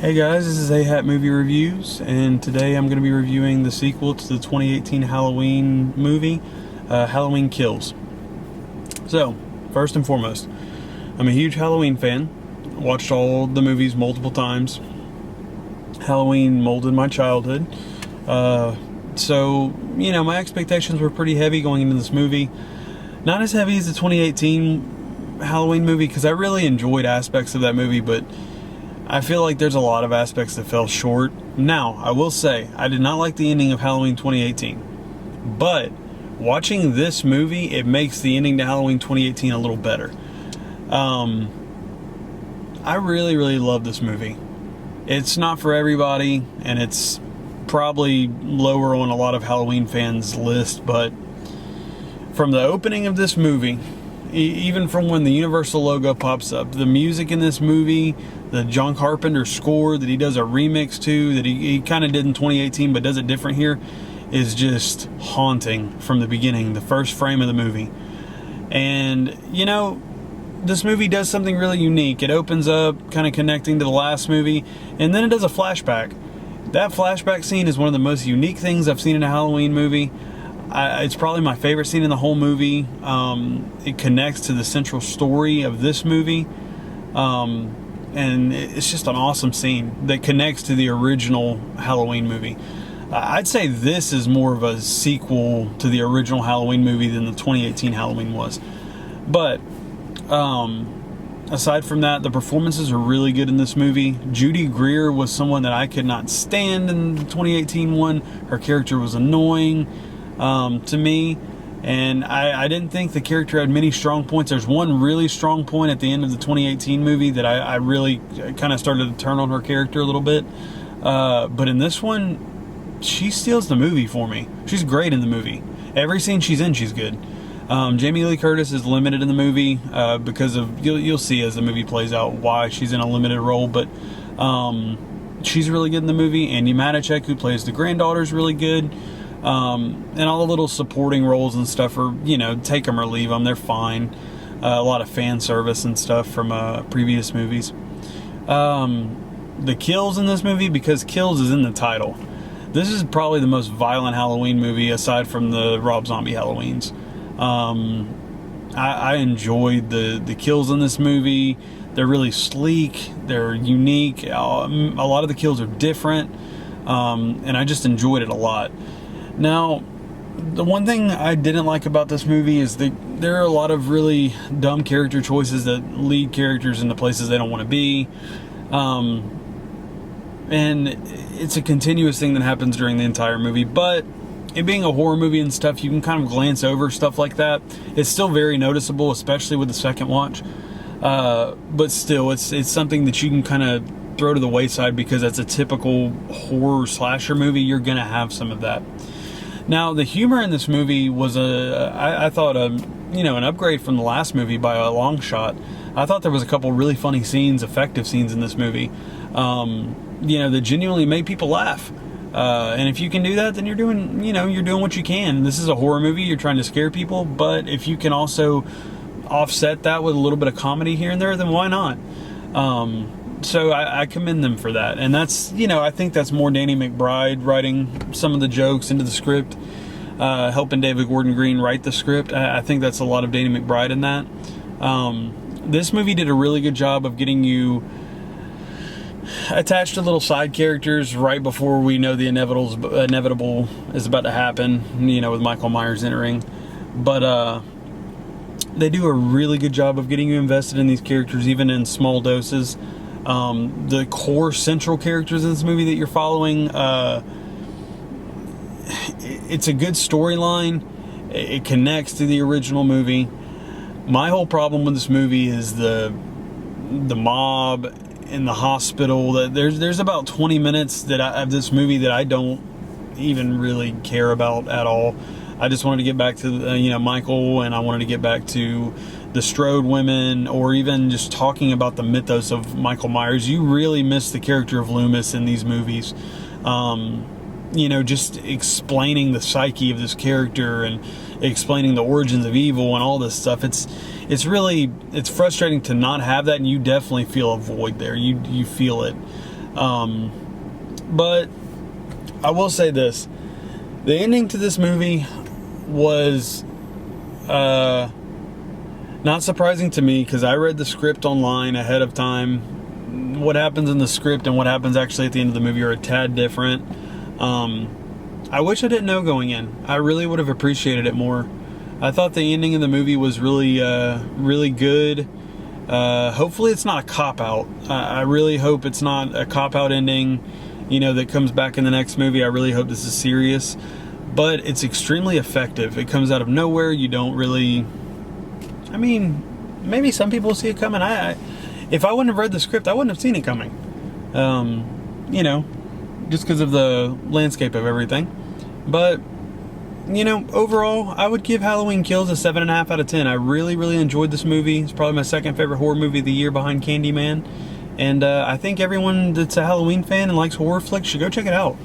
Hey guys, this is AHAT Movie Reviews, and today I'm going to be reviewing the sequel to the 2018 Halloween movie, Halloween Kills. So, first and foremost, I'm a huge Halloween fan. Watched all the movies multiple times. Halloween molded my childhood. So, my expectations were pretty heavy going into this movie. Not as heavy as the 2018 Halloween movie, because I really enjoyed aspects of that movie, but I feel like there's a lot of aspects that fell short. Now, I will say, I did not like the ending of Halloween 2018. But, watching this movie, it makes the ending to Halloween 2018 a little better. I really, really love this movie. It's not for everybody, and it's probably lower on a lot of Halloween fans' list, but from the opening of this movie, even from when the Universal logo pops up, the music in this movie, the John Carpenter score that he does a remix to, that he kind of did in 2018 but does it different here, is just haunting from the beginning, the first frame of the movie. And, this movie does something really unique. It opens up kind of connecting to the last movie, and then it does a flashback. That flashback scene is one of the most unique things I've seen in a Halloween movie. It's probably my favorite scene in the whole movie. It connects to the central story of this movie. And it's just an awesome scene that connects to the original Halloween movie. I'd say this is more of a sequel to the original Halloween movie than the 2018 Halloween was. But aside from that, the performances are really good in this movie. Judy Greer was someone that I could not stand in the 2018 one. Her character was annoying to me, and I didn't think the character had many strong points. There's one really strong point at the end of the 2018 movie that I really kind of started to turn on her character a little bit, but in this one, she steals the movie for me. She's great in the movie. Every scene she's in, she's good. Jamie Lee Curtis is limited in the movie because of, you'll see as the movie plays out why she's in a limited role, but she's really good in the movie. Andy Matichak, who plays the granddaughter, is really good. And all the little supporting roles and stuff are, take them or leave them. They're fine. A lot of fan service and stuff from previous movies. The kills in this movie, because kills is in the title. This is probably the most violent Halloween movie aside from the Rob Zombie Halloweens. I enjoyed the kills in this movie. They're really sleek. They're unique. A lot of the kills are different. And I just enjoyed it a lot. Now, the one thing I didn't like about this movie is that there are a lot of really dumb character choices that lead characters into places they don't want to be. And it's a continuous thing that happens during the entire movie. But it being a horror movie and stuff, you can kind of glance over stuff like that. It's still very noticeable, especially with the second watch. But still, it's something that you can kind of throw to the wayside because that's a typical horror slasher movie. You're going to have some of that. Now, the humor in this movie was I thought an upgrade from the last movie by a long shot. I thought there was a couple really funny scenes, effective scenes in this movie, that genuinely made people laugh. And if you can do that, then you're doing what you can. This is a horror movie. You're trying to scare people, but if you can also offset that with a little bit of comedy here and there, then why not? So I commend them for that. And that's, I think that's more Danny McBride writing some of the jokes into the script, helping David Gordon Green write the script. I think that's a lot of Danny McBride in that. This movie did a really good job of getting you attached to little side characters right before we know the inevitable is about to happen, with Michael Myers entering. But they do a really good job of getting you invested in these characters, even in small doses. The core central characters in this movie that you're following, it's a good storyline. It connects to the original movie. My whole problem with this movie is the mob in the hospital. That there's about 20 minutes of this movie that I don't even really care about at all. I just wanted to get back to Michael, and I wanted to get back to the Strode women, or even just talking about the mythos of Michael Myers. You really miss the character of Loomis in these movies. Just explaining the psyche of this character and explaining the origins of evil and all this stuff. It's frustrating to not have that, and you definitely feel a void there. You feel it. But I will say this. The ending to this movie was not surprising to me, because I read the script online ahead of time. What happens in the script and what happens actually at the end of the movie are a tad different. I wish I didn't know going in. I really would have appreciated it more. I thought the ending of the movie was really, really good. Hopefully it's not a cop-out. I really hope it's not a cop-out ending, that comes back in the next movie. I really hope this is serious. But it's extremely effective. It comes out of nowhere. You don't really... I mean, maybe some people see it coming. If I wouldn't have read the script, I wouldn't have seen it coming. Just because of the landscape of everything. But, overall, I would give Halloween Kills a 7.5 out of 10. I really, really enjoyed this movie. It's probably my second favorite horror movie of the year behind Candyman. And I think everyone that's a Halloween fan and likes horror flicks should go check it out.